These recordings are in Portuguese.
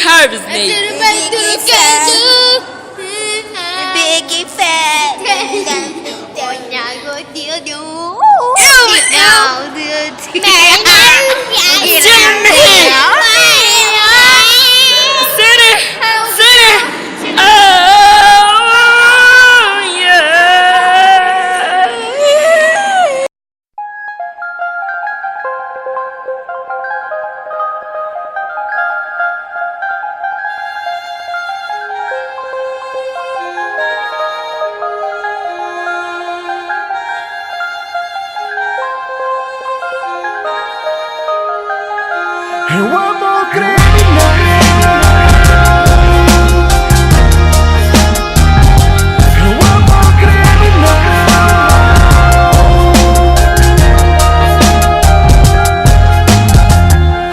harvest me. Big fat. Eu amo criminal. Eu amo criminal.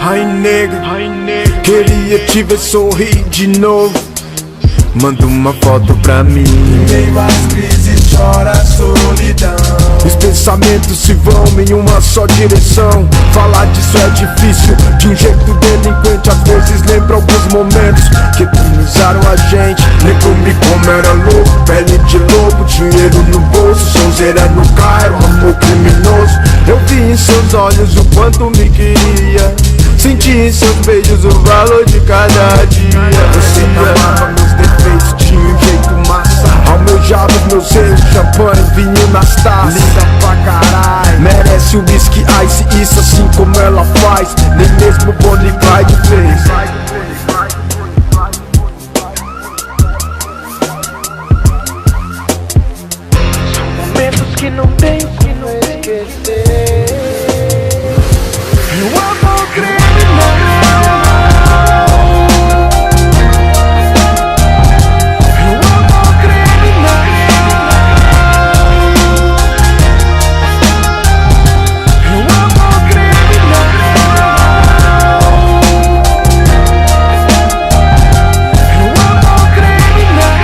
Ai nega, queria te ver sorrir de novo. Manda uma foto pra mim. Em meio às crises chora a solidão. Os pensamentos se vão em uma só direção. Falar disso é difícil, de um jeito delinquente. Às vezes lembra alguns momentos que eternizaram a gente. Lembro-me como era louco, pele de lobo, dinheiro no bolso, sonzeira no carro, amor criminoso. Eu vi em seus olhos o quanto me queria, senti em seus beijos o valor de cada dia. Você amava meus defeitos, tinha um jeito massa. Almejava os meus erros, champanhe, vinho nas taças. Linda pra caralho, merece o whisky ice, isso assim como ela faz. Nem mesmo Bonnie e Clyde fez. São momentos que não tem como esquecer. Eu amo criminal. Eu amo criminal. Eu amo criminal. Eu amo criminal.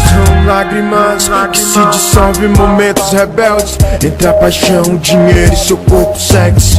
São lágrimas que se dissolvem em momentos rebeldes, entre a paixão, o dinheiro e seu corpo sexy.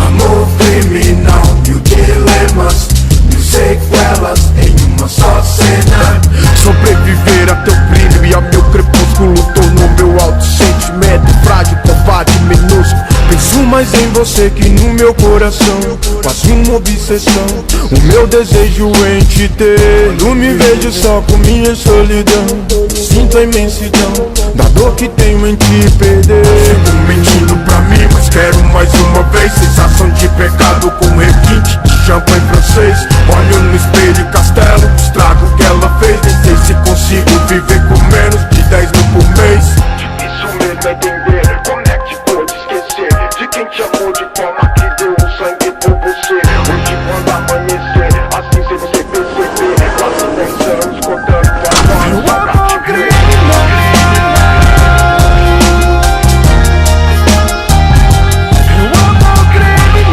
Amor criminal, mil dilemas, mil sequelas em uma só cena. Sobreviver a teu brilho e ao meu crepúsculo tornou meu autossentimento frágil, covarde, minúsculo. Penso mais em você que no meu coração, quase uma obsessão, o meu desejo em te ter. Não me vejo só com minha solidão, sinto a imensidão da dor que tenho em te perder. Fico mentindo pra mim, mas quero mais uma vez. Sensação de pecado com requinte de champanhe francês. Olho no espelho e castelo, estrago que ela fez. Nem sei se consigo viver com menos de 10 mil por mês. Difícil mesmo é entender como é que pode esquecer de quem te amou de forma que deu o sangue por você. Hoje quando amanhecer, assim sem você perceber, quase 10 anos contando pra nós pra te ver. Eu amo criminal.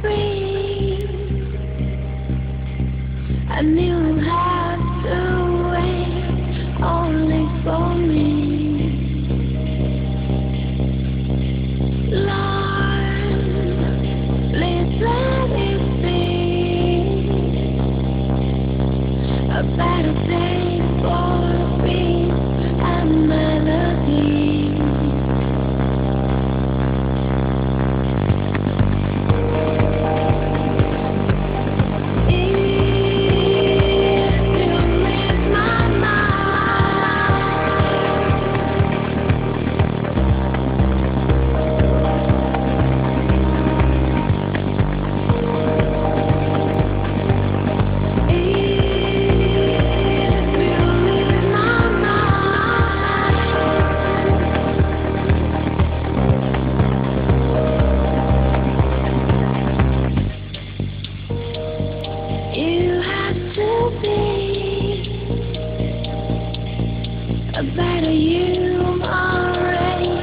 free. I knew you had to wait only for me. Lord, please let it be a better day for peace and melody. You have to be a better you already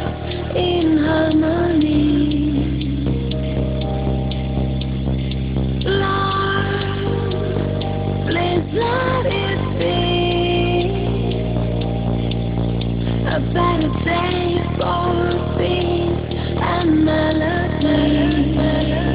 in harmony. Lord, please let it be a better day for peace and melody.